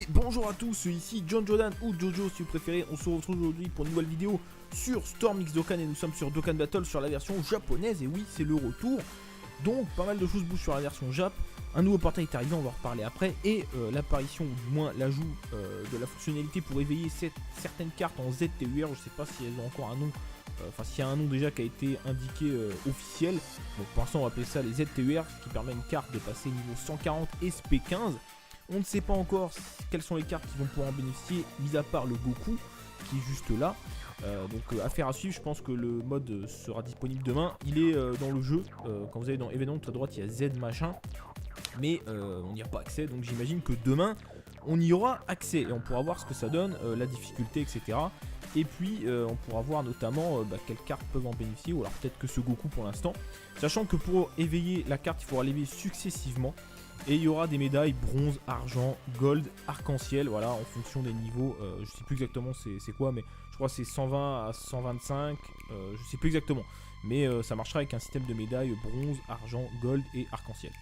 bonjour à tous, ici John Jordan ou Jojo si vous préférez. On se retrouve aujourd'hui pour une nouvelle vidéo sur Storm X Dokkan et nous sommes sur Dokkan Battle sur la version japonaise. Et oui, c'est le retour. Donc pas mal de choses bougent sur la version Jap. Un nouveau portail est arrivé, on va en reparler après. Et l'apparition, ou du moins l'ajout de la fonctionnalité pour éveiller certaines cartes en ZTUR. Je sais pas si elles ont encore un nom. Enfin, s'il y a un nom déjà qui a été indiqué officiel. Donc pour l'instant on va appeler ça les ZTUR, ce qui permet à une carte de passer niveau 140 SP15. On ne sait pas encore quelles sont les cartes qui vont pouvoir en bénéficier, mis à part le Goku qui est juste là. Donc affaire à suivre, je pense que le mode sera disponible demain. Il est dans le jeu, quand vous allez dans Événements, tout à droite il y a Z machin. Mais on n'y a pas accès, donc j'imagine que demain on y aura accès. Et on pourra voir ce que ça donne, la difficulté, etc. Et puis on pourra voir notamment quelles cartes peuvent en bénéficier, ou alors peut-être que ce Goku pour l'instant. Sachant que pour éveiller la carte, il faudra l'éveiller successivement. Et il y aura des médailles bronze, argent, gold, arc-en-ciel, voilà, en fonction des niveaux. Je sais plus exactement c'est quoi, mais je crois que c'est 120 à 125, je sais plus exactement. Mais ça marchera avec un système de médailles bronze, argent, gold et arc-en-ciel.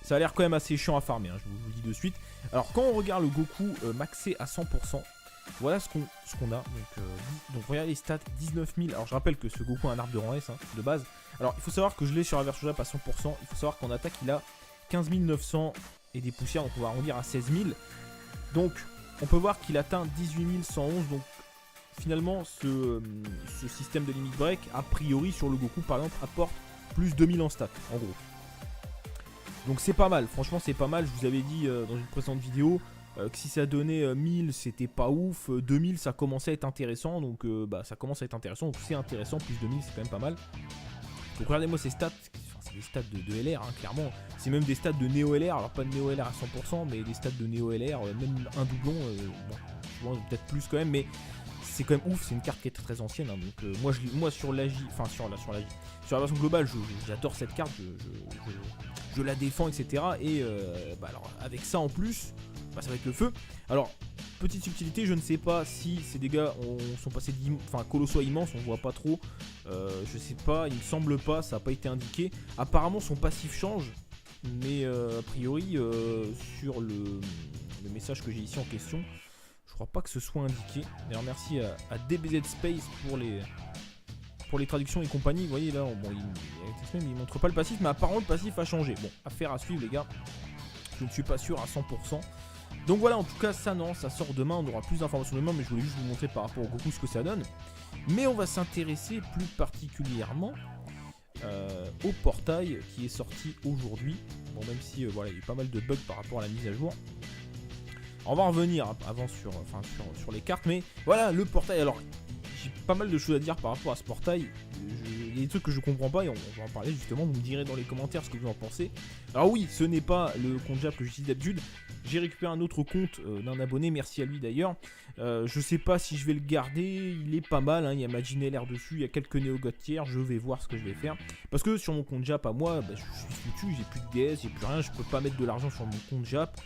Ça a l'air quand même assez chiant à farmer, hein, je vous le dis de suite. Alors quand on regarde le Goku maxé à 100%, voilà ce qu'on a. Donc regardez les stats, 19 000. Alors je rappelle que ce Goku a un arbre de rang S, hein, de base. Alors il faut savoir que je l'ai sur la version Jap à 100%. Il faut savoir qu'en attaque il a 15 900 et des poussières, donc on va arrondir à 16 000. Donc on peut voir qu'il atteint 18 111. Donc finalement ce système de limit break, a priori sur le Goku par exemple, apporte plus 2000 en stats en gros. Donc c'est pas mal, franchement c'est pas mal. Je vous avais dit dans une précédente vidéo que si ça donnait 1000 c'était pas ouf, 2000 ça commençait à être intéressant. Donc ça commence à être intéressant, donc c'est intéressant, plus 2000 c'est quand même pas mal. Donc regardez-moi ces stats, c'est des stats de LR, hein, clairement. C'est même des stats de Neo LR, alors pas de Neo LR à 100%, mais des stats de Neo LR, même un doublon, bon, peut-être plus quand même, mais c'est quand même ouf, c'est une carte qui est très ancienne. Hein, donc moi sur la sur la version globale, j'adore cette carte, je la défends, etc. Et alors avec ça en plus, ça va être le feu. Alors, petite subtilité, je ne sais pas si ces dégâts sont passés colossaux à immense, on voit pas trop. Je sais pas, il me semble pas, ça n'a pas été indiqué. Apparemment son passif change, mais a priori sur le message que j'ai ici en question, je crois pas que ce soit indiqué. D'ailleurs merci à DBZ Space pour les traductions et compagnie. Vous voyez là, bon, il montre pas le passif, mais apparemment le passif a changé. Bon, affaire à suivre les gars, je ne suis pas sûr à 100%. Donc voilà, en tout cas ça non, ça sort demain, on aura plus d'informations demain, mais je voulais juste vous montrer par rapport au Goku ce que ça donne. Mais on va s'intéresser plus particulièrement au portail qui est sorti aujourd'hui. Bon, même si voilà, il y a eu pas mal de bugs par rapport à la mise à jour. On va revenir avant sur les cartes, mais voilà le portail. Alors j'ai pas mal de choses à dire par rapport à ce portail. Il y a des trucs que je comprends pas et on va en parler justement. Vous me direz dans les commentaires ce que vous en pensez. Alors oui, ce n'est pas le compte Jap que j'utilise d'habitude. J'ai récupéré un autre compte d'un abonné, merci à lui d'ailleurs. Je sais pas si je vais le garder, il est pas mal, hein. Il y a Majin LR dessus, il y a quelques néo-gotières, je vais voir ce que je vais faire. Parce que sur mon compte Jap à moi, je suis foutu, j'ai plus de DS, j'ai plus rien, je peux pas mettre de l'argent sur mon compte Jap.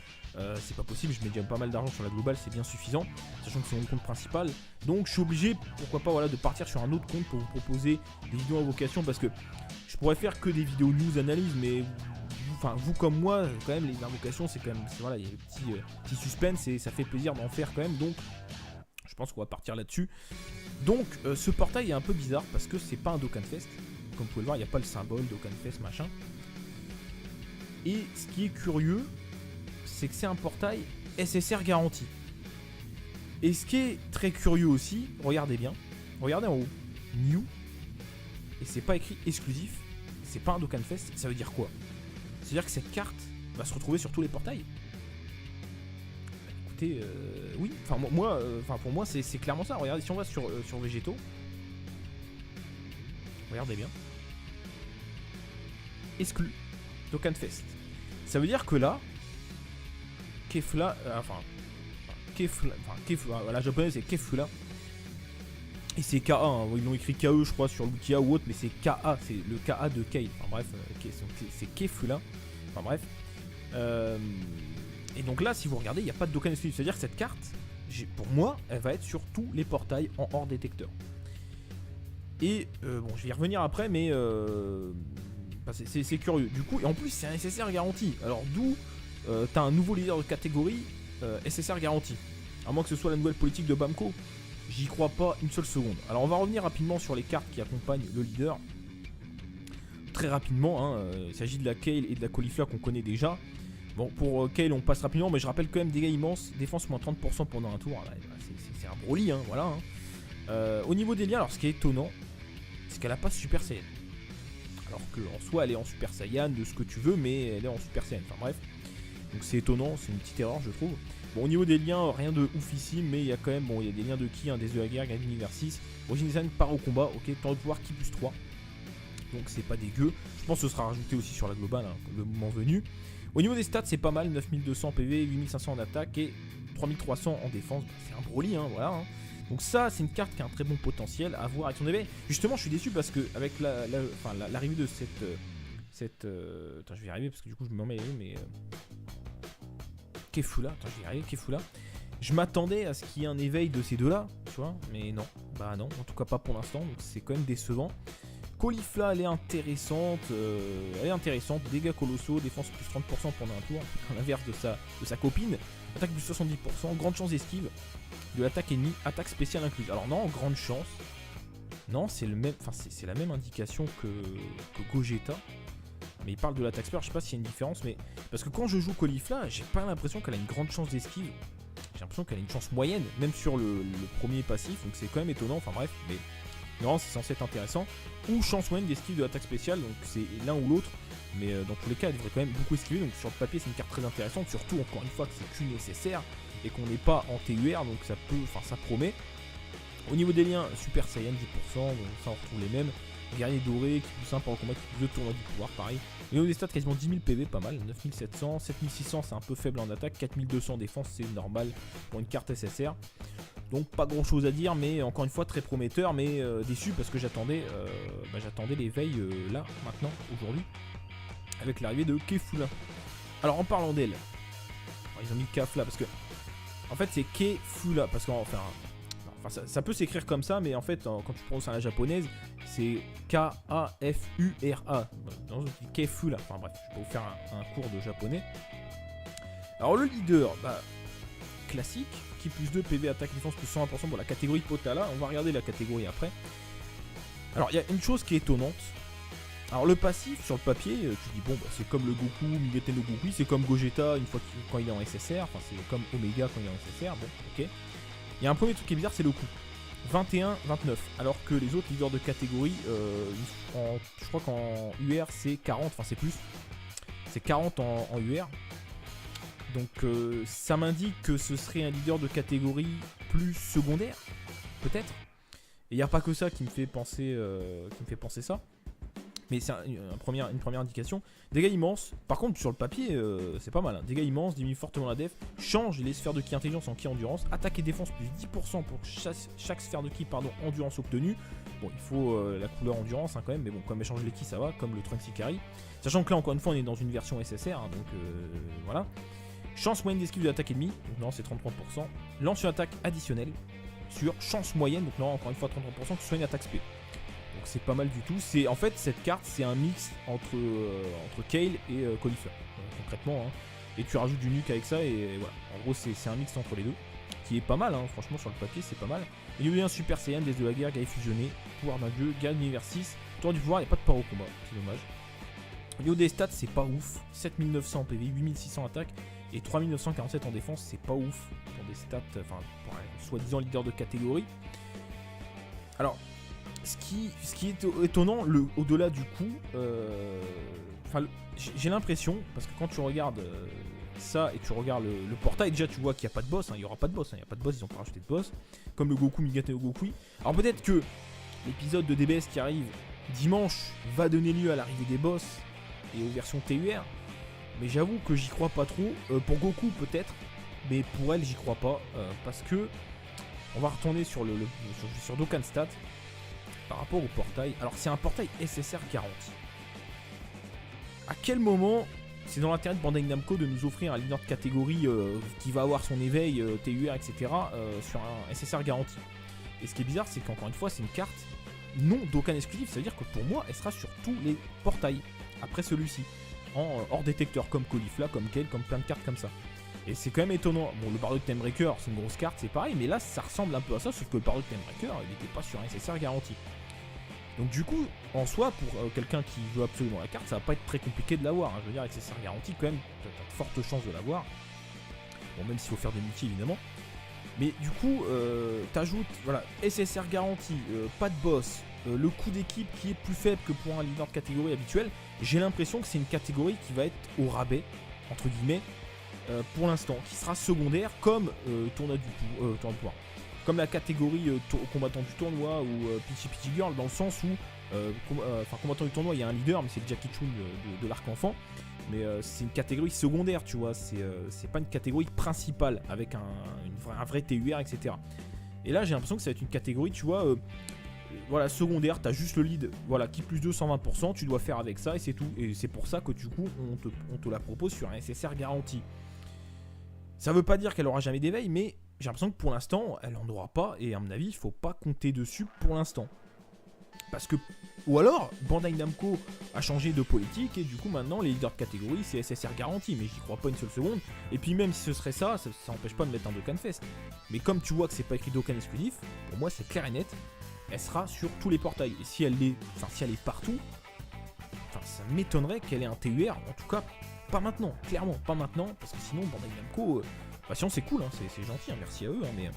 C'est pas possible, je mets déjà pas mal d'argent sur la globale, c'est bien suffisant, sachant que c'est mon compte principal. Donc je suis obligé, pourquoi pas, voilà, de partir sur un autre compte pour vous proposer des vidéos invocation, parce que je pourrais faire que des vidéos news analyse, mais vous comme moi, quand même les invocations c'est quand même, voilà, il y a des petits suspense et ça fait plaisir d'en faire quand même, donc je pense qu'on va partir là-dessus. Donc ce portail est un peu bizarre parce que c'est pas un Dokkan Fest, comme vous pouvez le voir, il n'y a pas le symbole Dokkan Fest machin. Et ce qui est curieux, c'est que c'est un portail SSR garanti. Et ce qui est très curieux aussi, regardez bien, regardez en haut, New, et c'est pas écrit exclusif, c'est pas un Dokkan Fest, ça veut dire quoi? C'est-à-dire que cette carte va se retrouver sur tous les portails. Écoutez, oui, pour moi c'est clairement ça. Regardez, si on va sur Végétaux, regardez bien, exclu Dokkan Fest. Ça veut dire que là, Kefla, la japonaise c'est Kefla. Et c'est KA, hein. Ils l'ont écrit KE je crois sur l'outil ou autre, mais c'est KA, c'est le KA de Kale. Enfin bref, c'est Kefla. Enfin bref. Et donc là, si vous regardez, il n'y a pas de Dokkan exclusif. C'est-à-dire que cette carte, pour moi, elle va être sur tous les portails en hors détecteur. Et bon, je vais y revenir après, mais c'est curieux. Du coup, et en plus, c'est un SSR garanti. Alors d'où t'as un nouveau leader de catégorie SSR garantie. À moins que ce soit la nouvelle politique de Bamco. J'y crois pas une seule seconde. Alors on va revenir rapidement sur les cartes qui accompagnent le leader. Très rapidement, hein, il s'agit de la Kayle et de la Caulifla qu'on connaît déjà. Bon, pour Kayle on passe rapidement, mais je rappelle quand même dégâts immenses, défense moins 30% pendant un tour. C'est un Broly, hein, voilà. Hein. Au niveau des liens, alors ce qui est étonnant, c'est qu'elle a pas Super Saiyan. Alors qu'en soi elle est en Super Saiyan de ce que tu veux, mais elle est en Super Saiyan. Enfin bref. Donc c'est étonnant, c'est une petite erreur je trouve. Bon, au niveau des liens, rien de oufissime, mais il y a quand même, bon, il y a des liens de ki, des œufs à guerre, gagne l'univers 6. Origine design part au combat, ok, temps de pouvoir ki plus 3. Donc c'est pas dégueu. Je pense que ce sera rajouté aussi sur la globale, hein, le moment venu. Au niveau des stats, c'est pas mal, 9200 PV, 8500 en attaque et 3300 en défense. C'est un Broly, hein, voilà. Hein. Donc ça, c'est une carte qui a un très bon potentiel à voir avec son éveil. Justement, je suis déçu parce que avec l'arrivée de cette attends, je vais y arriver parce que du coup je me mets mais Kefula, attends, je vais y arriver, Kefula. Je m'attendais à ce qu'il y ait un éveil de ces deux-là, tu vois, mais non, bah non, en tout cas pas pour l'instant, donc c'est quand même décevant. Caulifla, elle est intéressante, dégâts colossaux, défense plus 30% pendant un tour, à l'inverse de sa copine, attaque plus 70%, grande chance d'esquive, de l'attaque ennemie, attaque spéciale incluse. Alors non, grande chance, non, c'est le même, enfin c'est la même indication que Gogeta. Mais il parle de l'attaque spare, je sais pas s'il y a une différence, mais parce que quand je joue Caulifla, j'ai pas l'impression qu'elle a une grande chance d'esquive. J'ai l'impression qu'elle a une chance moyenne, même sur le premier passif, donc c'est quand même étonnant, enfin bref, mais non, c'est censé être intéressant. Ou chance moyenne d'esquive de l'attaque spéciale, donc c'est l'un ou l'autre, mais dans tous les cas, elle devrait quand même beaucoup esquiver, donc sur le papier, c'est une carte très intéressante, surtout encore une fois que c'est qu'une nécessaire et qu'on n'est pas en TUR, donc ça peut, enfin ça promet. Au niveau des liens, Super Saiyan 10%, donc ça on retrouve les mêmes. Guerrier doré, qui plus 1 pour le combat, qui plus 2 tournois du pouvoir, pareil. Et au niveau des stats, quasiment 10 000 PV, pas mal, 9700, 7600 c'est un peu faible en attaque, 4200 défense, c'est normal pour une carte SSR. Donc pas grand chose à dire, mais encore une fois très prometteur, mais déçu parce que j'attendais l'éveil là, maintenant, aujourd'hui, avec l'arrivée de Kefula. Alors en parlant d'elle, ils ont mis Kefla parce que, en fait c'est Kefula, parce qu'enfin... Enfin, ça peut s'écrire comme ça, mais en fait, quand tu prononces à la japonaise, c'est K-A-F-U-R-A. Kefula. Enfin bref, je vais vous faire un cours de japonais. Alors le leader, classique, qui plus 2 PV attaque défense plus 120% pour la catégorie Potala. On va regarder la catégorie après. Alors il y a une chose qui est étonnante. Alors le passif, sur le papier, tu dis bon, c'est comme le Goku, Migate no Goku, c'est comme Gogeta une fois quand il est en SSR, enfin c'est comme Omega quand il est en SSR, bon, ok. Il y a un premier truc qui est bizarre, c'est le coup. 21-29, alors que les autres leaders de catégorie, je crois qu'en UR c'est 40, enfin c'est plus. C'est 40 en UR. Donc ça m'indique que ce serait un leader de catégorie plus secondaire, peut-être. Et il n'y a pas que ça qui me fait penser ça. Mais c'est une première indication. Dégâts immenses. Par contre, sur le papier, c'est pas mal. Hein. Dégâts immenses, diminue fortement la def. Change les sphères de ki intelligence en ki endurance. Attaque et défense plus 10% pour chaque sphère de ki endurance obtenue. Bon, il faut la couleur endurance hein, quand même. Mais bon, comme elle change les ki, ça va. Comme le Trunks Ikari. Sachant que là, encore une fois, on est dans une version SSR. Hein, donc voilà. Chance moyenne d'esquive de l'attaque ennemie. Donc non, c'est 33%. Lance sur attaque additionnelle. Sur chance moyenne. Donc non, encore une fois, 33% que ce soit une attaque spé. Donc c'est pas mal du tout. C'est en fait cette carte c'est un mix entre Kayle et Caulifla concrètement. Hein. Et tu rajoutes du nuke avec ça et voilà. En gros c'est un mix entre les deux qui est pas mal. Hein. Franchement sur le papier c'est pas mal. Il y a eu un Super Saiyan, des de la guerre, guerrier fusionné, pouvoir d'un dieu, gagne l'univers 6. Tour du pouvoir, il n'y a pas de part au combat. C'est dommage. Au niveau des stats c'est pas ouf. 7900 PV, 8600 attaque et 3947 en défense. C'est pas ouf pour des stats, enfin pour un soi-disant leader de catégorie. Alors ce qui est étonnant, au-delà du coup, j'ai l'impression, parce que quand tu regardes ça et tu regardes le portail, déjà tu vois qu'il n'y a pas de boss, il n'y aura pas de boss, il n'y a pas de boss, ils ont pas rajouté de boss, comme le Goku Migate no Goku. Alors peut-être que l'épisode de DBS qui arrive dimanche va donner lieu à l'arrivée des boss et aux versions TUR, mais j'avoue que j'y crois pas trop. Pour Goku peut-être, mais pour elle j'y crois pas, parce que on va retourner sur Dokkan Stats. Par rapport au portail, alors c'est un portail SSR garanti. À quel moment c'est dans l'intérêt de Bandai Namco de nous offrir un leader de catégorie qui va avoir son éveil, TUR, etc. Sur un SSR garanti? Et ce qui est bizarre, c'est qu'encore une fois, c'est une carte non Dokkan exclusive. Ça veut dire que pour moi, elle sera sur tous les portails après celui-ci, en hors détecteur, comme Caulifla, comme Kayle, comme plein de cartes comme ça. Et c'est quand même étonnant. Bon, le Bardock Timebreaker, c'est une grosse carte, c'est pareil, mais là, ça ressemble un peu à ça, sauf que le Bardock Timebreaker, il n'était pas sur un SSR garanti. Donc du coup, en soi, pour quelqu'un qui veut absolument la carte, ça va pas être très compliqué de l'avoir. Hein. Je veux dire, SSR garanti, quand même, t'as de fortes chances de l'avoir. Bon, même s'il faut faire des multis, évidemment. Mais du coup, t'ajoutes, voilà, SSR garanti, pas de boss, le coût d'équipe qui est plus faible que pour un leader de catégorie habituel. J'ai l'impression que c'est une catégorie qui va être au rabais, entre guillemets, pour l'instant, qui sera secondaire comme tournoi de pouvoir. Comme la catégorie combattant du tournoi ou Peachy Peachy Girl, dans le sens où, combattant du tournoi, il y a un leader, mais c'est le Jackie Chun de l'arc enfant. Mais c'est une catégorie secondaire, tu vois, c'est pas une catégorie principale avec un vrai TUR, etc. Et là, j'ai l'impression que ça va être une catégorie, tu vois, voilà, secondaire, t'as juste le lead, voilà, qui plus 2, 120%, tu dois faire avec ça et c'est tout. Et c'est pour ça que du coup, on te la propose sur un SSR garanti. Ça veut pas dire qu'elle aura jamais d'éveil, mais j'ai l'impression que pour l'instant, elle en aura pas, et à mon avis, il faut pas compter dessus pour l'instant. Parce que, ou alors, Bandai Namco a changé de politique, et du coup, maintenant, les leaders de catégorie, c'est SSR garanti, mais j'y crois pas une seule seconde. Et puis même si ce serait ça, ça empêche pas de mettre un Dokkan Fest. Mais comme tu vois que c'est pas écrit Dokkan exclusif, pour moi, c'est clair et net, elle sera sur tous les portails. Et si elle est partout, ça m'étonnerait qu'elle ait un TUR, en tout cas, pas maintenant, clairement, pas maintenant, parce que sinon, Bandai Namco, sinon c'est cool, hein, c'est gentil, hein, merci à eux, hein, mais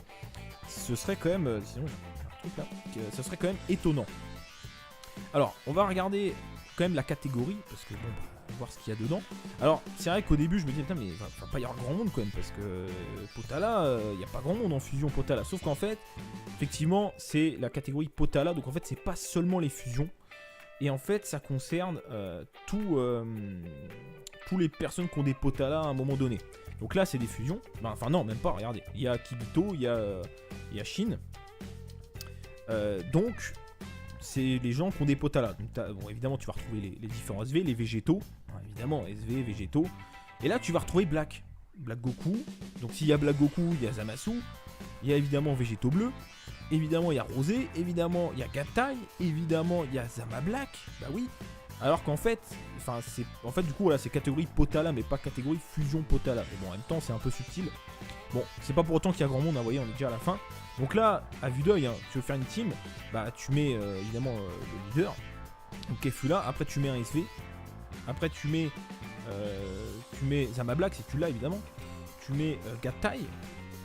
ce serait quand même, sinon j'ai un truc là, ce serait quand même étonnant. Alors, on va regarder quand même la catégorie, parce que bon, on va voir ce qu'il y a dedans. Alors, c'est vrai qu'au début, je me disais, putain, mais va pas y avoir grand monde quand même, parce que Potala, il n'y a pas grand monde en fusion Potala, sauf qu'en fait, effectivement, c'est la catégorie Potala, donc en fait, c'est pas seulement les fusions, et en fait, ça concerne tous les personnes qui ont des Potala à un moment donné. Donc là, c'est des fusions. Enfin, non, même pas, regardez. Il y a Kibito, il y a Shin. Donc, c'est les gens qui ont des Potala. Donc, bon, évidemment, tu vas retrouver les différents SV, les végétaux. Hein, évidemment, SV, végétaux. Et là, tu vas retrouver Black Goku. Donc, s'il y a Black Goku, il y a Zamasu. Il y a évidemment végétaux bleus. Évidemment, il y a Rosé. Évidemment, il y a Gatai. Évidemment, il y a Zama Black. Bah oui. Alors qu'en fait, du coup, voilà, c'est catégorie Potala, mais pas catégorie fusion Potala. Mais bon, en même temps, c'est un peu subtil. Bon, c'est pas pour autant qu'il y a grand monde, hein, vous voyez, on est déjà à la fin. Donc là, à vue d'œil, hein, tu veux faire une team, bah tu mets évidemment le leader, donc Kefula, après tu mets un SV, après tu mets Zama Black si tu l'as évidemment, tu mets Gatai,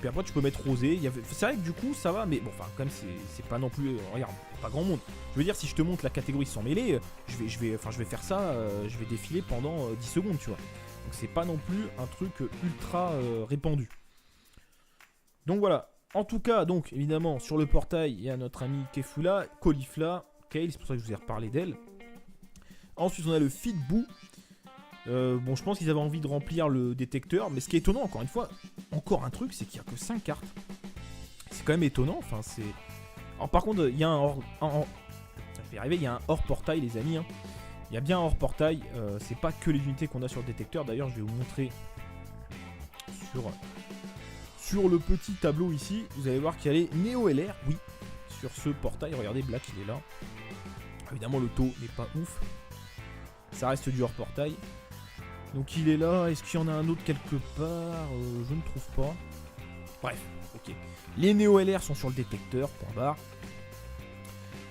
puis après tu peux mettre Rosé. C'est vrai que du coup ça va, mais bon, enfin quand même c'est pas non plus, regarde, pas grand monde. Je veux dire, si je te montre la catégorie sans mêlée, je vais faire ça, je vais défiler pendant 10 secondes, tu vois. Donc c'est pas non plus un truc ultra répandu. Donc voilà. En tout cas, donc évidemment, sur le portail, il y a notre ami Kefula, Caulifla, Kale, c'est pour ça que je vous ai reparlé d'elle. Ensuite, on a le Fit Boo. Bon, je pense qu'ils avaient envie de remplir le détecteur, mais ce qui est étonnant, encore une fois, encore un truc, c'est qu'il n'y a que 5 cartes. C'est quand même étonnant, enfin, c'est... Alors, par contre, il y a ça fait arriver, il y a un hors portail, les amis. Hein. Il y a bien un hors portail, c'est pas que les unités qu'on a sur le détecteur, d'ailleurs, je vais vous montrer sur le petit tableau ici, vous allez voir qu'il y a les Neo LR, oui, sur ce portail, regardez, Black il est là. Évidemment le taux n'est pas ouf, ça reste du hors portail. Donc il est là, est-ce qu'il y en a un autre quelque part je ne trouve pas. Bref, ok. Les Neo LR sont sur le détecteur, point barre.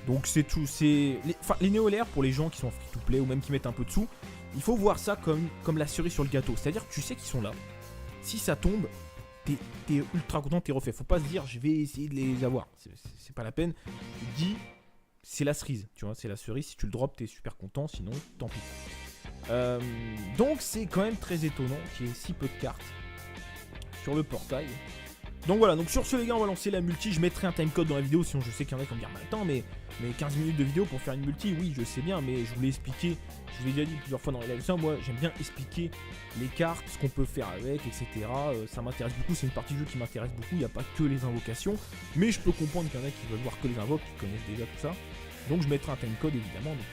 Donc c'est tout, les Neo LR pour les gens qui sont free to play ou même qui mettent un peu de sous, il faut voir ça comme la cerise sur le gâteau, c'est-à-dire que tu sais qu'ils sont là. Si ça tombe, t'es ultra content, t'es refait. Faut pas se dire je vais essayer de les avoir. C'est pas la peine. Tu te dis c'est la cerise, tu vois, c'est la cerise. Si tu le drops, t'es super content. Sinon, tant pis. Donc c'est quand même très étonnant qu'il y ait si peu de cartes sur le portail. Donc voilà, donc sur ce les gars, on va lancer la multi. Je mettrai un timecode dans la vidéo, sinon je sais qu'il y en a qui vont me dire attends, mais 15 minutes de vidéo pour faire une multi, oui je sais bien, mais je voulais expliquer, je vous l'ai déjà dit plusieurs fois dans les lives, ça, moi j'aime bien expliquer les cartes, ce qu'on peut faire avec, etc. Ça m'intéresse beaucoup, c'est une partie de jeu qui m'intéresse beaucoup, il n'y a pas que les invocations, mais je peux comprendre qu'il y en a qui veulent voir que les invoques, qui connaissent déjà tout ça. Donc je mettrai un timecode évidemment, donc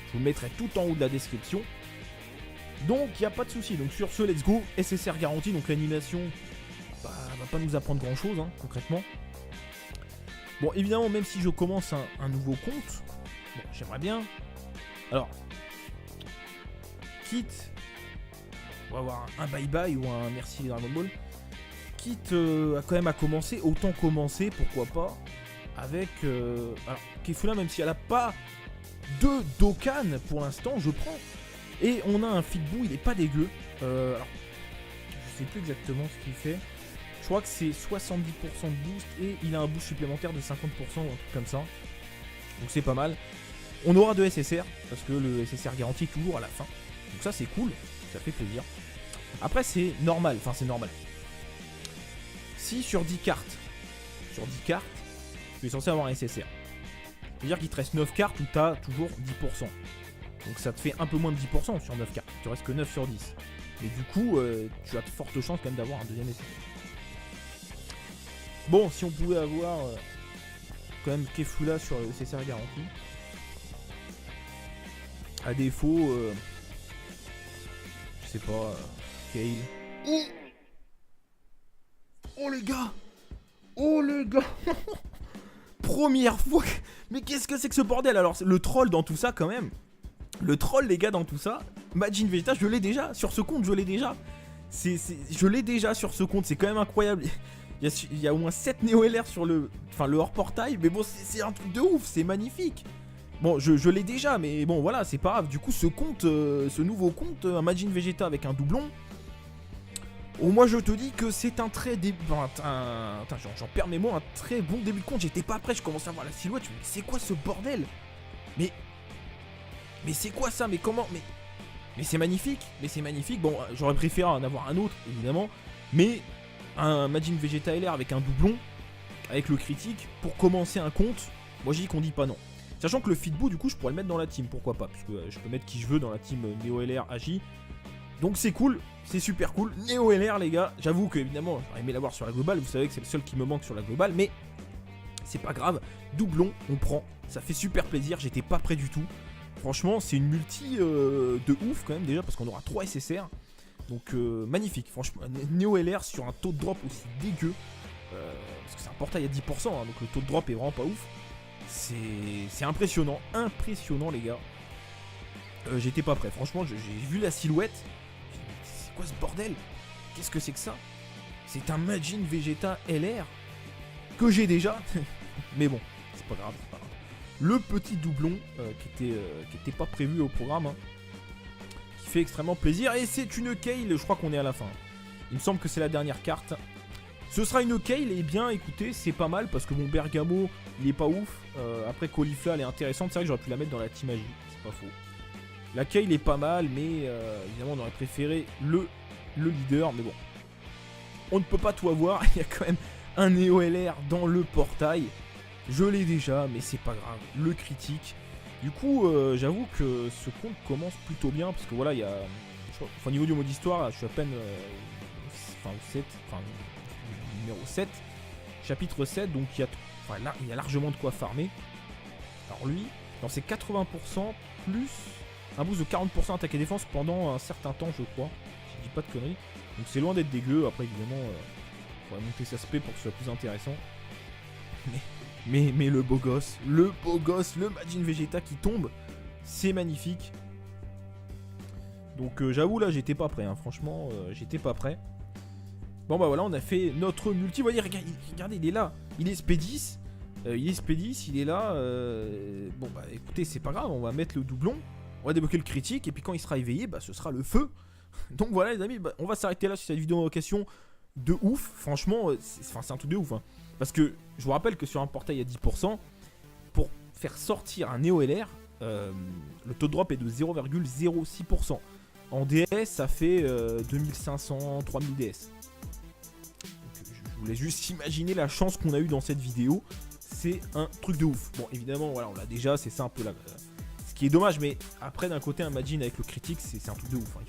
je vous le mettrai tout en haut de la description. Donc il n'y a pas de souci. Donc sur ce, let's go, SSR garanti, donc l'animation va pas nous apprendre grand chose, hein, concrètement. Bon, évidemment, même si je commence un nouveau compte, bon, j'aimerais bien. Alors, quitte on va avoir un bye-bye ou un merci Dragon Ball. Quitte quand même à commencer, autant commencer, pourquoi pas, avec... alors, Kefula, même si elle a pas de Dokkan pour l'instant, je prends. Et on a un Fitboo, il est pas dégueu. Alors, je sais plus exactement ce qu'il fait. Je crois que c'est 70% de boost et il a un boost supplémentaire de 50% ou un truc comme ça. Donc c'est pas mal. On aura de SSR, parce que le SSR garantit toujours à la fin. Donc ça c'est cool, ça fait plaisir. Après c'est normal, Si sur 10 cartes, tu es censé avoir un SSR. C'est-à-dire qu'il te reste 9 cartes où tu as toujours 10%. Donc ça te fait un peu moins de 10% sur 9 cartes. Tu restes que 9 sur 10. Et du coup, tu as de fortes chances quand même d'avoir un deuxième SSR. Bon, si on pouvait avoir quand même Kefula sur le SSR garanti. À défaut, je sais pas, Kale. Oh les gars Première fois Mais qu'est-ce que c'est que ce bordel? Alors le troll dans tout ça quand même. Le troll les gars dans tout ça. Majin Vegeta je l'ai déjà. Sur ce compte je l'ai déjà. Je l'ai déjà sur ce compte. C'est quand même incroyable. Il y a au moins 7 Neo LR sur le hors portail. Mais bon c'est un truc de ouf. C'est magnifique. Bon je l'ai déjà. Mais bon voilà c'est pas grave. Du coup ce compte, ce nouveau compte, un Majin Vegeta avec un doublon. Oh, moi je te dis que c'est un très j'en perds mes mots, un très bon début de compte. J'étais pas prêt, je commençais à voir la silhouette. Je me dis c'est quoi ce bordel? Mais c'est quoi ça? Mais comment? Mais c'est magnifique. Bon j'aurais préféré en avoir un autre évidemment. Mais un Majin Vegeta LR avec un doublon, avec le critique, pour commencer un compte, moi j'ai dit qu'on dit pas non. Sachant que le Fitboo du coup je pourrais le mettre dans la team, pourquoi pas, puisque je peux mettre qui je veux dans la team Neo LR AJ. Donc c'est cool, c'est super cool. Neo LR les gars, j'avoue que évidemment j'aurais aimé l'avoir sur la globale. Vous savez que c'est le seul qui me manque sur la globale, mais c'est pas grave. Doublon, on prend, ça fait super plaisir. J'étais pas prêt du tout. Franchement c'est une multi de ouf quand même déjà, parce qu'on aura 3 SSR. Donc magnifique, franchement. Neo LR sur un taux de drop aussi dégueu, parce que c'est un portail à 10%, hein, donc le taux de drop est vraiment pas ouf. C'est impressionnant les gars. J'étais pas prêt, franchement j'ai vu la silhouette. C'est quoi ce bordel? Qu'est-ce que c'est que ça? C'est un Majin Vegeta LR que j'ai déjà. Mais bon, c'est pas grave. Le petit doublon qui était pas prévu au programme, hein, qui fait extrêmement plaisir. Et c'est une Kale, je crois qu'on est à la fin. Il me semble que c'est la dernière carte. Ce sera une Kale, et bien écoutez, c'est pas mal parce que mon Bergamo il est pas ouf. Après Caulifla elle est intéressante, c'est vrai que j'aurais pu la mettre dans la team magie, c'est pas faux. La Kale est pas mal, mais évidemment on aurait préféré le leader, mais bon. On ne peut pas tout avoir, il y a quand même un Neo LR dans le portail. Je l'ai déjà, mais c'est pas grave, le critique. Du coup, j'avoue que ce compte commence plutôt bien, parce que voilà, il y a... au niveau du mode histoire, je suis à peine... numéro 7, chapitre 7, donc il y a largement de quoi farmer. Alors lui, dans ses 80%, plus un boost de 40% attaque et défense pendant un certain temps, je crois. Je dis pas de conneries. Donc c'est loin d'être dégueu. Après, évidemment, il faudrait monter sa spé pour que ce soit plus intéressant. Mais le beau gosse, le Majin Vegeta qui tombe, c'est magnifique. Donc j'avoue, là, j'étais pas prêt. Hein. Franchement, j'étais pas prêt. Bon, bah voilà, on a fait notre multi. Vous voyez, regardez, il est là. Il est SP10. Il est là. Bon, bah écoutez, c'est pas grave. On va mettre le doublon. On va débloquer le critique. Et puis quand il sera éveillé, bah ce sera le feu. Donc voilà, les amis, bah, on va s'arrêter là sur cette vidéo d'invocation de ouf. Franchement, c'est un truc de ouf. Hein. Parce que je vous rappelle que sur un portail à 10%, pour faire sortir un Neo LR, le taux de drop est de 0,06%. En DS, ça fait 2500, 3000 DS. Je voulais juste imaginer la chance qu'on a eu dans cette vidéo. C'est un truc de ouf. Bon, évidemment, voilà, on l'a déjà, c'est ça un peu là. Ce qui est dommage, mais après, d'un côté, un Majin avec le critique, c'est un truc de ouf. Hein.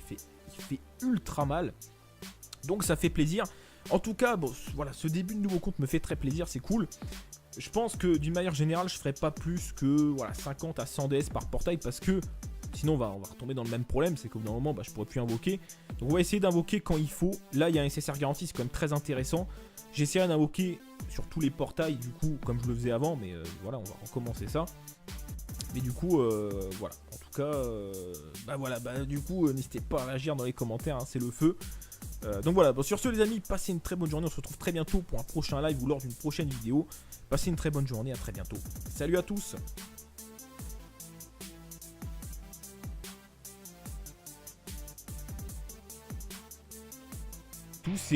Il fait ultra mal. Donc, ça fait plaisir. En tout cas, bon, voilà, ce début de nouveau compte me fait très plaisir, c'est cool. Je pense que d'une manière générale, je ferai pas plus que voilà, 50 à 100 DS par portail parce que sinon on va retomber dans le même problème, c'est qu'au bout d'un moment, bah, je pourrais plus invoquer. Donc on va essayer d'invoquer quand il faut. Là, il y a un SSR garanti, c'est quand même très intéressant. J'essaierai d'invoquer sur tous les portails, du coup, comme je le faisais avant, mais voilà, on va recommencer ça. Mais du coup, voilà. En tout cas, du coup, n'hésitez pas à réagir dans les commentaires, hein, c'est le feu. Donc voilà, bon, sur ce les amis, passez une très bonne journée. On se retrouve très bientôt pour un prochain live ou lors d'une prochaine vidéo. Passez une très bonne journée, à très bientôt. Salut à tous.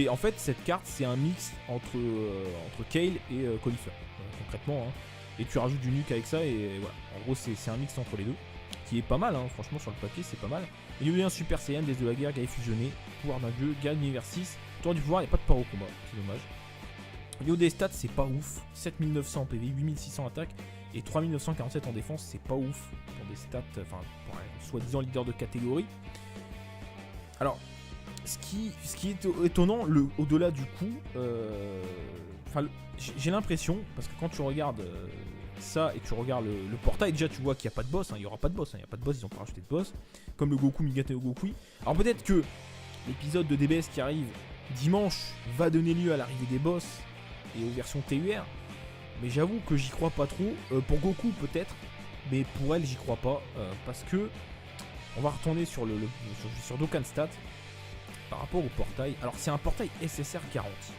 En fait, cette carte, c'est un mix entre Kale et Cauliflower, concrètement. Hein. Et tu rajoutes du nuke avec ça, et voilà. En gros, c'est un mix entre les deux, qui est pas mal, hein. Franchement, sur le papier, c'est pas mal. Il y a eu un Super Saiyan, Déesse de la guerre, guerrier fusionné, pouvoir d'un dieu, gagne univers 6, tour du pouvoir, il n'y a pas de part au combat, c'est dommage. Au niveau des stats, c'est pas ouf. 7900 en PV, 8600 en attaque et 3947 en défense, c'est pas ouf pour des stats, enfin, pour un soi-disant leader de catégorie. Alors, ce qui est étonnant, au-delà du coup, j'ai l'impression, parce que quand tu regardes ça et que tu regardes le portail, déjà tu vois qu'il n'y a pas de boss, hein, il n'y aura pas de boss, hein, il n'y a pas de boss, ils n'ont pas rajouté de boss, comme le Goku Migate no Gokui. Alors peut-être que l'épisode de DBS qui arrive dimanche va donner lieu à l'arrivée des boss et aux versions TUR, mais j'avoue que j'y crois pas trop. Pour Goku peut-être, mais pour elle j'y crois pas, parce que on va retourner sur Dokkan Stats par rapport au portail. Alors c'est un portail SSR garanti.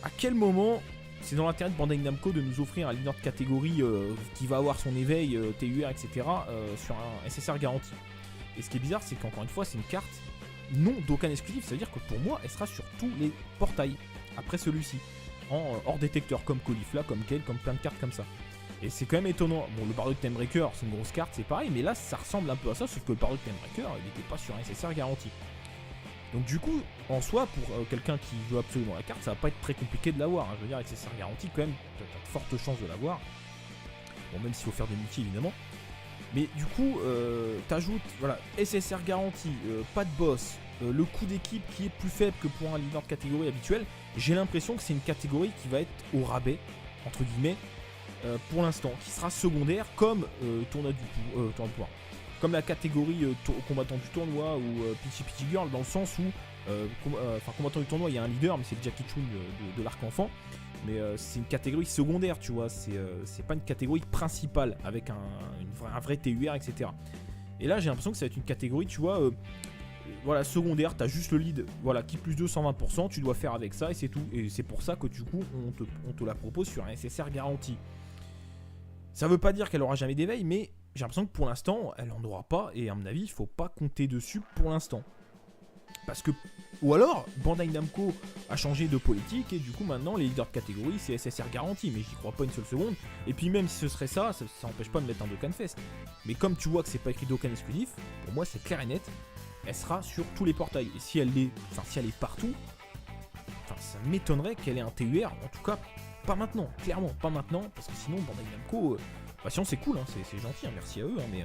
À quel moment c'est dans l'intérêt de Bandai Namco de nous offrir un leader de catégorie qui va avoir son éveil, TUR, etc. Sur un SSR garanti? Et ce qui est bizarre, c'est qu'encore une fois, c'est une carte non Dokkan exclusive. Ça veut dire que pour moi, elle sera sur tous les portails après celui-ci, en hors détecteur, comme Caulifla, comme Kale, comme plein de cartes comme ça. Et c'est quand même étonnant. Bon, le Bardock Timebreaker, c'est une grosse carte, c'est pareil, mais là, ça ressemble un peu à ça, sauf que le Bardock Timebreaker, il n'était pas sur un SSR garanti. Donc du coup, en soi, pour quelqu'un qui veut absolument la carte, ça va pas être très compliqué de l'avoir. Hein. Je veux dire, avec SSR garanti, quand même, t'as de fortes chances de l'avoir. Bon, même s'il faut faire des multis, évidemment. Mais du coup, t'ajoutes, voilà, SSR garanti, pas de boss, le coût d'équipe qui est plus faible que pour un leader de catégorie habituel. J'ai l'impression que c'est une catégorie qui va être au rabais, entre guillemets, pour l'instant, qui sera secondaire comme tournoi du pouvoir. Comme la catégorie combattant du tournoi ou Peachy Peachy Girl, dans le sens où, combattant du tournoi, il y a un leader, mais c'est le Jackie Chun de l'arc enfant. Mais c'est une catégorie secondaire, tu vois, c'est pas une catégorie principale avec un vrai TUR, etc. Et là, j'ai l'impression que ça va être une catégorie, tu vois, voilà, secondaire, t'as juste le lead, voilà, qui plus 2, 120%, tu dois faire avec ça et c'est tout. Et c'est pour ça que du coup, on te la propose sur un SSR garanti. Ça veut pas dire qu'elle aura jamais d'éveil, mais j'ai l'impression que pour l'instant, elle en aura pas, et à mon avis, il faut pas compter dessus pour l'instant. Parce que, ou alors, Bandai Namco a changé de politique, et du coup maintenant, les leaders de catégorie, c'est SSR garanti, mais j'y crois pas une seule seconde. Et puis même si ce serait ça, ça n'empêche pas de mettre un Dokkan Fest. Mais comme tu vois que c'est pas écrit Dokkan exclusif, pour moi c'est clair et net, elle sera sur tous les portails. Et si elle est partout, ça m'étonnerait qu'elle ait un TUR, en tout cas, pas maintenant, clairement, pas maintenant, parce que sinon, Bandai Namco... sinon c'est cool, hein, c'est gentil, hein, merci à eux, hein, mais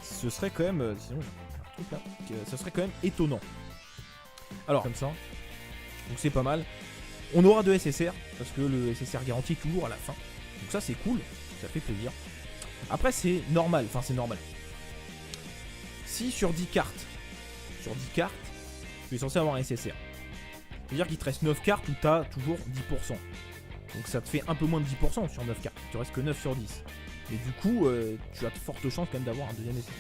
ce serait quand même, sinon j'ai un truc là, ça serait quand même étonnant. Alors comme ça, donc c'est pas mal. On aura de SSR parce que le SSR garanti est toujours à la fin, donc ça c'est cool, ça fait plaisir. Après c'est normal, si sur 10 cartes, tu es censé avoir un SSR, c'est-à-dire qu'il te reste 9 cartes où tu as toujours 10%. Donc ça te fait un peu moins de 10% sur 9 cartes, tu restes que 9 sur 10. Et du coup, tu as de fortes chances quand même d'avoir un deuxième essai.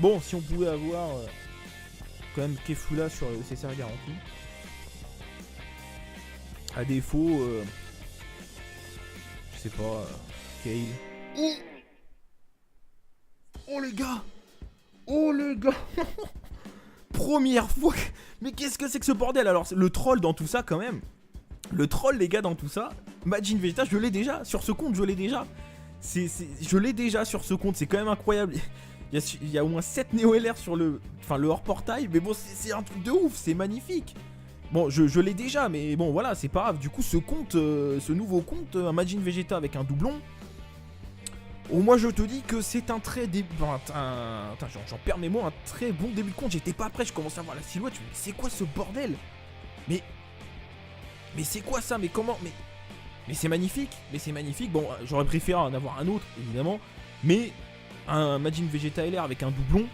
Bon, si on pouvait avoir quand même Kefula sur le SSR garanti. À défaut, je sais pas, Kale. Oh les gars Première fois Mais qu'est-ce que c'est que ce bordel? Alors, le troll dans tout ça quand même. Le troll, les gars, dans tout ça, Majin Vegeta, je l'ai déjà. Sur ce compte, je l'ai déjà. Je l'ai déjà sur ce compte, c'est quand même incroyable. Il y a au moins 7 Neo-LR sur le hors-portail. Mais bon, c'est un truc de ouf, c'est magnifique. Bon, je l'ai déjà, mais bon, voilà, c'est pas grave. Du coup, ce nouveau compte, un Majin Vegeta avec un doublon. Oh, moi, je te dis que c'est un très j'en perds mes mots, un très bon début de compte. J'étais pas prêt, je commençais à voir la silhouette. Je me dis, c'est quoi ce bordel? Mais c'est quoi ça? Mais comment? Mais c'est magnifique. Bon, j'aurais préféré en avoir un autre, évidemment. Mais un Majin Vegeta LR avec un doublon,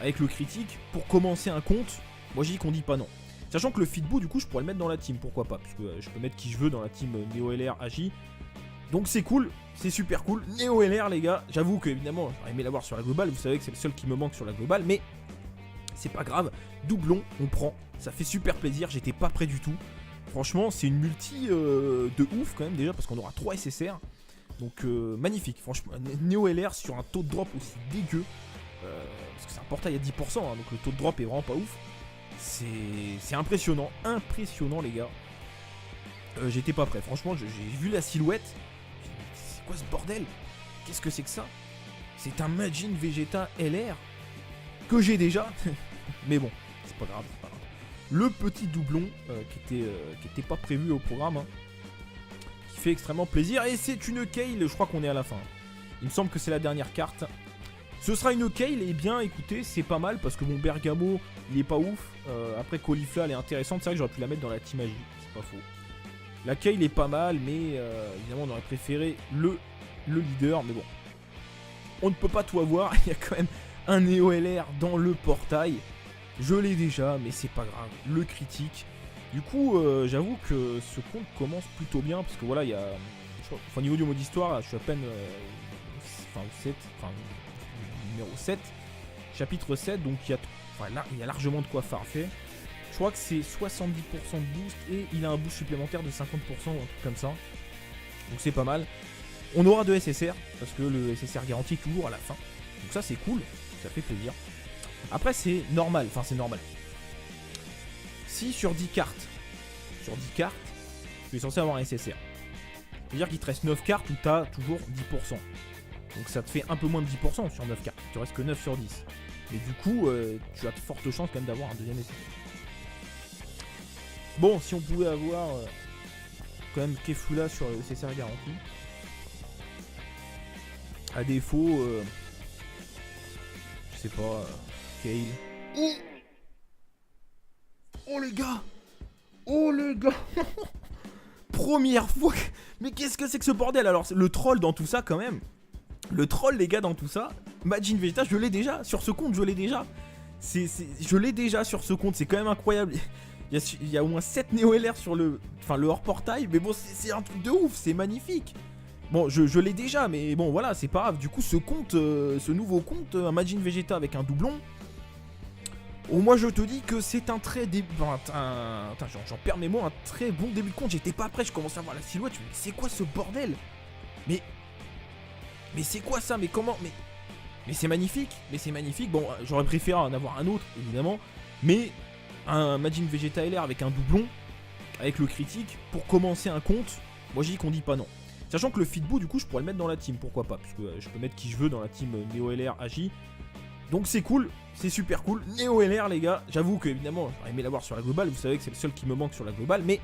avec le critique, pour commencer un compte, moi j'ai dit qu'on dit pas non. Sachant que le Fitbo, du coup, je pourrais le mettre dans la team, pourquoi pas, parce que je peux mettre qui je veux dans la team Neo LR AJ. Donc c'est cool, c'est super cool. Neo LR les gars, j'avoue que évidemment j'aurais aimé l'avoir sur la globale, vous savez que c'est le seul qui me manque sur la globale, mais c'est pas grave, doublon, on prend, ça fait super plaisir, j'étais pas prêt du tout. Franchement c'est une multi de ouf quand même déjà, parce qu'on aura 3 SSR. Donc magnifique, franchement, Neo LR sur un taux de drop aussi dégueu, parce que c'est un portail à 10%, hein, donc le taux de drop est vraiment pas ouf. C'est impressionnant, impressionnant les gars. J'étais pas prêt, franchement j'ai vu la silhouette. C'est quoi ce bordel? Qu'est-ce que c'est que ça? C'est un Majin Vegeta LR que j'ai déjà. Mais bon, c'est pas grave, c'est pas grave. Le petit doublon qui était pas prévu au programme, hein, qui fait extrêmement plaisir. Et c'est une Kale, je crois qu'on est à la fin. Il me semble que c'est la dernière carte. Ce sera une Kale, et bien écoutez, c'est pas mal parce que mon Bergamo il est pas ouf. Après Caulifla elle est intéressante, c'est vrai que j'aurais pu la mettre dans la team magie, c'est pas faux. La Kale est pas mal, mais évidemment on aurait préféré le leader, mais bon. On ne peut pas tout avoir, il y a quand même un Neo LR dans le portail. Je l'ai déjà, mais c'est pas grave, le critique. Du coup, j'avoue que ce compte commence plutôt bien, parce que voilà, il y a... Enfin, au niveau du mode histoire, là, je suis à peine... numéro 7. Chapitre 7, donc il y a... Enfin, là, il y a largement de quoi farfer. Je crois que c'est 70% de boost et il a un boost supplémentaire de 50% ou un truc comme ça. Donc c'est pas mal. On aura de SSR parce que le SSR garanti est toujours à la fin. Donc ça c'est cool, ça fait plaisir. Après c'est normal, enfin c'est normal. Si sur 10 cartes, tu es censé avoir un SSR. C'est-à-dire qu'il te reste 9 cartes où tu as toujours 10%. Donc ça te fait un peu moins de 10% sur 9 cartes. Tu restes que 9 sur 10. Mais du coup, tu as de fortes chances quand même d'avoir un deuxième SSR. Bon, si on pouvait avoir quand même Kefula sur le SSR garanti. À défaut, je sais pas, Kale. Oh les gars! Oh les gars! Première fois! Mais qu'est-ce que c'est que ce bordel? Alors, le troll dans tout ça quand même. Le troll les gars dans tout ça. Majin Vegeta, je l'ai déjà. Sur ce compte, je l'ai déjà. Je l'ai déjà sur ce compte, c'est quand même incroyable. Il y a au moins 7 Neo LR sur le hors portail, mais bon c'est un truc de ouf, c'est magnifique. Bon je l'ai déjà, mais bon voilà, c'est pas grave. Du coup ce compte, ce nouveau compte, un Majin Vegeta avec un doublon, oh, moi je te dis que c'est un très j'en perds mes mots, un très bon début de compte. J'étais pas prêt, je commençais à voir la silhouette, je me dis c'est quoi ce bordel? Mais c'est quoi ça? Mais comment? Mais c'est magnifique, Bon, j'aurais préféré en avoir un autre évidemment, mais un Majin Vegeta LR avec un doublon, avec le critique, pour commencer un compte, moi j'ai dit qu'on dit pas non. Sachant que le Fitbo, du coup, je pourrais le mettre dans la team, pourquoi pas, parce que je peux mettre qui je veux dans la team Neo LR Agi. Donc c'est cool, c'est super cool. Neo LR, les gars, j'avoue que évidemment, j'aurais aimé l'avoir sur la globale, vous savez que c'est le seul qui me manque sur la globale, mais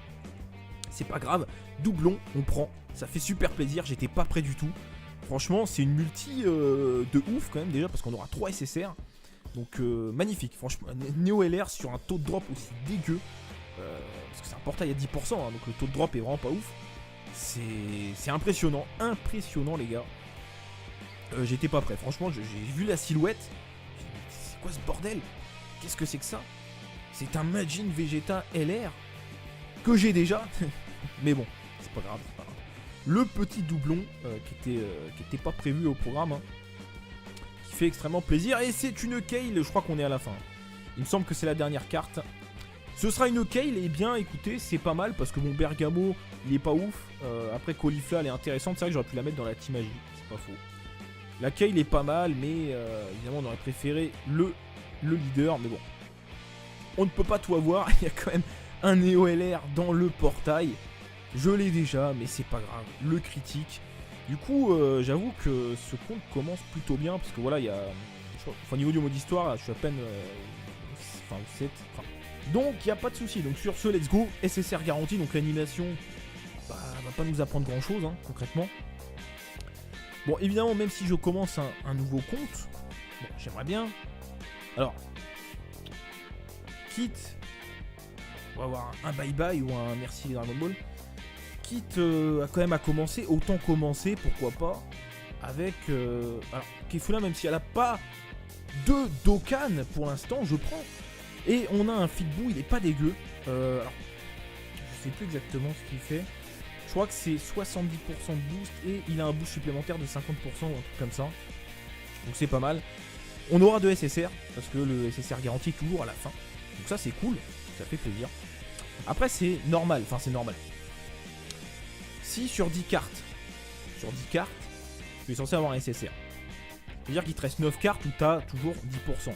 c'est pas grave. Doublon, on prend, ça fait super plaisir, j'étais pas prêt du tout. Franchement, c'est une multi de ouf quand même déjà, parce qu'on aura 3 SSR. Donc magnifique, franchement, Neo LR sur un taux de drop aussi dégueu, parce que c'est un portail à 10%, hein, donc le taux de drop est vraiment pas ouf. C'est impressionnant, les gars. J'étais pas prêt, franchement, j'ai vu la silhouette. C'est quoi ce bordel? Qu'est-ce que c'est que ça? C'est un Majin Vegeta LR que j'ai déjà. Mais bon, c'est pas grave, Le petit doublon qui était pas prévu au programme, hein, fait extrêmement plaisir. Et c'est une Kale, je crois qu'on est à la fin. Il me semble que c'est la dernière carte. Ce sera une Kale, et bien écoutez, c'est pas mal parce que mon Bergamo il est pas ouf. Après Caulifla elle est intéressante, c'est vrai que j'aurais pu la mettre dans la team magie, c'est pas faux. La Kale est pas mal, mais évidemment on aurait préféré le leader, mais bon. On ne peut pas tout avoir, il y a quand même un Neo LR dans le portail. Je l'ai déjà, mais c'est pas grave, le critique. Du coup, j'avoue que ce compte commence plutôt bien, parce que voilà, il y a... Enfin, au niveau du mode histoire, là, je suis à peine... 7... donc, il n'y a pas de souci. Donc, sur ce, let's go. SSR garanti, donc l'animation va pas nous apprendre grand-chose, hein, concrètement. Bon, évidemment, même si je commence un nouveau compte, bon, j'aimerais bien... Alors, quitte... On va avoir un bye-bye ou un merci Dragon Ball. Quitte quand même à commencer, autant commencer, pourquoi pas, avec... alors, Kefula, même si elle a pas de Dokkan pour l'instant, je prends. Et on a un Fitbo, il est pas dégueu. Alors, je sais plus exactement ce qu'il fait. Je crois que c'est 70% de boost et il a un boost supplémentaire de 50% ou un truc comme ça. Donc c'est pas mal. On aura de SSR parce que le SSR garanti est toujours à la fin. Donc ça c'est cool, ça fait plaisir. Après c'est normal, si sur 10 cartes, tu es censé avoir un SSR. C'est-à-dire qu'il te reste 9 cartes où tu as toujours 10%.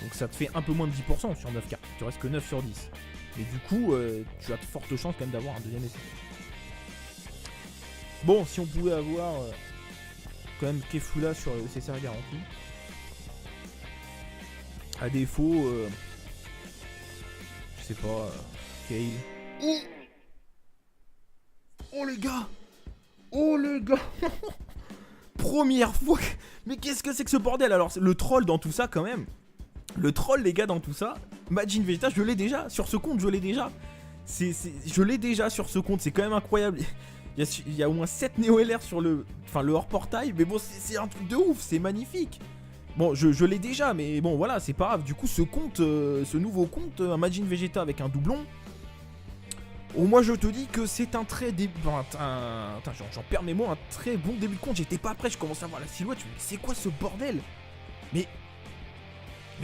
Donc ça te fait un peu moins de 10% sur 9 cartes. Tu restes que 9 sur 10. Mais du coup, tu as de fortes chances quand même d'avoir un deuxième SSR. Bon, si on pouvait avoir quand même Kefula sur le SSR garanti. À défaut, je sais pas, Kale. Oh les gars. Première fois. Mais qu'est-ce que c'est que ce bordel? Alors le troll dans tout ça quand même. Le troll les gars dans tout ça. Majin Vegeta je l'ai déjà. Sur ce compte je l'ai déjà. Je l'ai déjà sur ce compte. C'est quand même incroyable. Il y a au moins 7 Neo-LR sur le hors portail. Mais bon c'est un truc de ouf. C'est magnifique. Bon je l'ai déjà. Mais bon voilà c'est pas grave. Du coup ce compte, ce nouveau compte, un Majin Vegeta avec un doublon. Oh, moi je te dis que c'est un très j'en perds mes mots, un très bon début de compte. J'étais pas prêt, je commençais à voir la silhouette. Je me dis c'est quoi ce bordel? Mais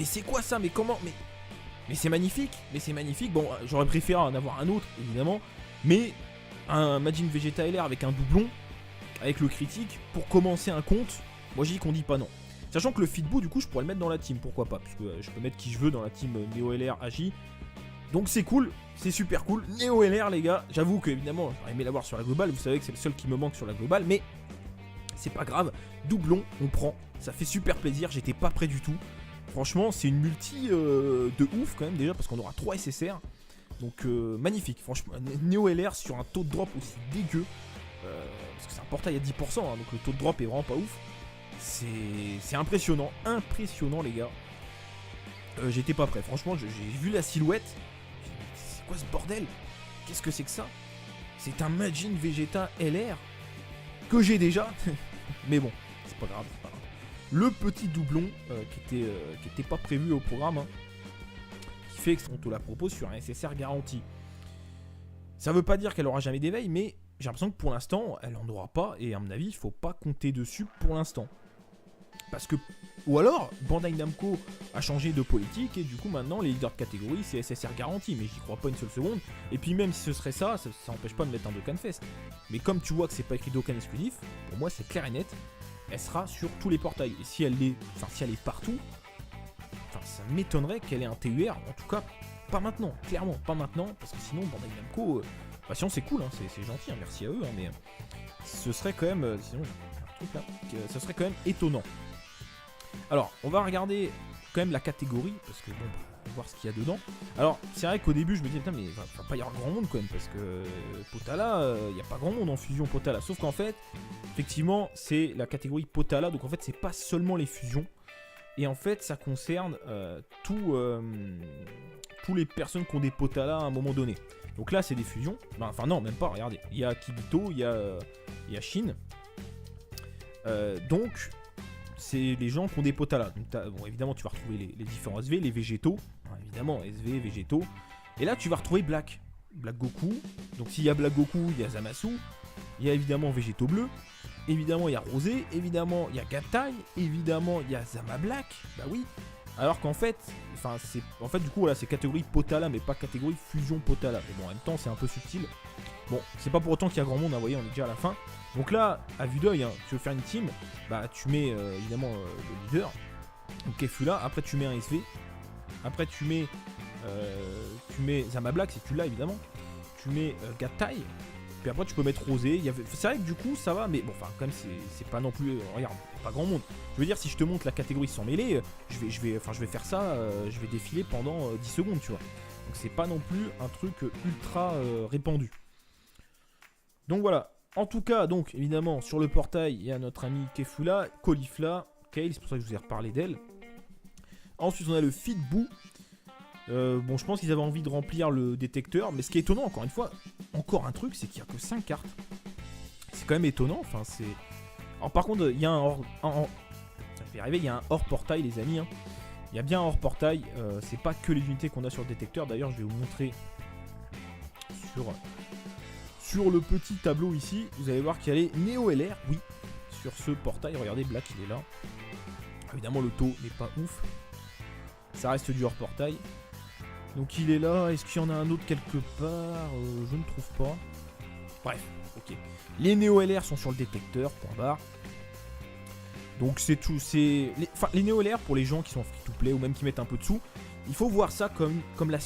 c'est quoi ça? Mais comment? Mais c'est magnifique. Bon, j'aurais préféré en avoir un autre évidemment, mais un Majin Vegeta LR avec un doublon, avec le critique pour commencer un compte. Moi je dis qu'on dit pas non. Sachant que le Fitboo du coup je pourrais le mettre dans la team, pourquoi pas, parce que je peux mettre qui je veux dans la team Neo LR AJ. Donc c'est cool, c'est super cool. Neo LR les gars, j'avoue que évidemment j'aurais aimé l'avoir sur la globale. Vous savez que c'est le seul qui me manque sur la globale, mais c'est pas grave. Doublon, on prend, ça fait super plaisir. J'étais pas prêt du tout. Franchement c'est une multi de ouf quand même déjà, parce qu'on aura 3 SSR. Donc magnifique, franchement. Neo LR sur un taux de drop aussi dégueu, parce que c'est un portail à 10%, hein, donc le taux de drop est vraiment pas ouf. C'est impressionnant les gars. J'étais pas prêt, franchement j'ai vu la silhouette. C'est quoi ce bordel? Qu'est-ce que c'est que ça? C'est un Majin Vegeta LR que j'ai déjà. Mais bon, c'est pas grave. Le petit doublon qui était pas prévu au programme, hein, qui fait qu'on te la propose sur un SSR garanti. Ça veut pas dire qu'elle aura jamais d'éveil, mais j'ai l'impression que pour l'instant elle en aura pas, et à mon avis il faut pas compter dessus pour l'instant. Parce que, ou alors, Bandai Namco a changé de politique et du coup maintenant les leaders de catégorie c'est SSR garanti, mais j'y crois pas une seule seconde. Et puis même si ce serait ça empêche pas de mettre un Dokkan Fest. Mais comme tu vois que c'est pas écrit Dokkan exclusif, pour moi c'est clair et net, elle sera sur tous les portails. Et si elle est partout, ça m'étonnerait qu'elle ait un TUR, en tout cas pas maintenant, clairement pas maintenant, parce que sinon Bandai Namco, sinon c'est cool, hein, c'est gentil, hein, merci à eux, hein, mais ce serait quand même, sinon un truc là, ça serait quand même étonnant. Alors, on va regarder quand même la catégorie, parce que bon, on va voir ce qu'il y a dedans. Alors, c'est vrai qu'au début, je me disais, putain, mais il va pas y avoir grand monde quand même, parce que Potala, il n'y a pas grand monde en fusion Potala. Sauf qu'en fait, effectivement, c'est la catégorie Potala, donc en fait, c'est pas seulement les fusions. Et en fait, ça concerne tous les personnes qui ont des Potala à un moment donné. Donc là, c'est des fusions. Enfin, non, même pas, regardez. Il y a Kibito, il y a Shin. Donc. C'est les gens qui ont des Potala. Donc bon, évidemment, tu vas retrouver les différents SV, les végétaux. Hein, évidemment, SV, végétaux. Et là, tu vas retrouver Black Goku. Donc, s'il y a Black Goku, il y a Zamasu. Il y a évidemment Végétaux Bleu. Évidemment, il y a Rosé. Évidemment, il y a Gatai. Évidemment, il y a Zama Black. Bah oui. Alors qu'en fait, du coup, voilà, c'est catégorie Potala, mais pas catégorie Fusion Potala. Mais bon, en même temps, c'est un peu subtil. Bon, c'est pas pour autant qu'il y a grand monde, hein, vous voyez, on est déjà à la fin. Donc là, à vue d'œil, hein, tu veux faire une team, bah tu mets évidemment le leader, donc Kefula, après tu mets un SV, après tu mets Zama Black si tu l'as évidemment, tu mets Gatai, puis après tu peux mettre Rosé. C'est vrai que du coup ça va, mais bon, enfin quand même c'est pas non plus, regarde, pas grand monde. Je veux dire, si je te montre la catégorie sans mêlée, je vais faire ça, je vais défiler pendant 10 secondes, tu vois. Donc c'est pas non plus un truc ultra répandu. Donc voilà. En tout cas, donc évidemment, sur le portail, il y a notre ami Kefula, Caulifla, Kale, c'est pour ça que je vous ai reparlé d'elle. Ensuite, on a le Fitboo. Bon, je pense qu'ils avaient envie de remplir le détecteur, mais ce qui est étonnant, encore une fois, encore un truc, c'est qu'il n'y a que 5 cartes. C'est quand même étonnant, enfin, c'est... Alors par contre, il y a un je vais y arriver, il y a un hors portail, les amis, hein. Il y a bien un hors portail, c'est pas que les unités qu'on a sur le détecteur, d'ailleurs, je vais vous montrer Sur le petit tableau ici, vous allez voir qu'il y a les Neo LR, oui, sur ce portail, regardez, Black il est là. Évidemment le taux n'est pas ouf, ça reste du hors portail. Donc il est là, est-ce qu'il y en a un autre quelque part? Je ne trouve pas. Bref, ok. Les Neo LR sont sur le détecteur, point barre. Donc c'est tout, c'est... les Neo LR pour les gens qui sont free to play ou même qui mettent un peu de sous, il faut voir ça comme la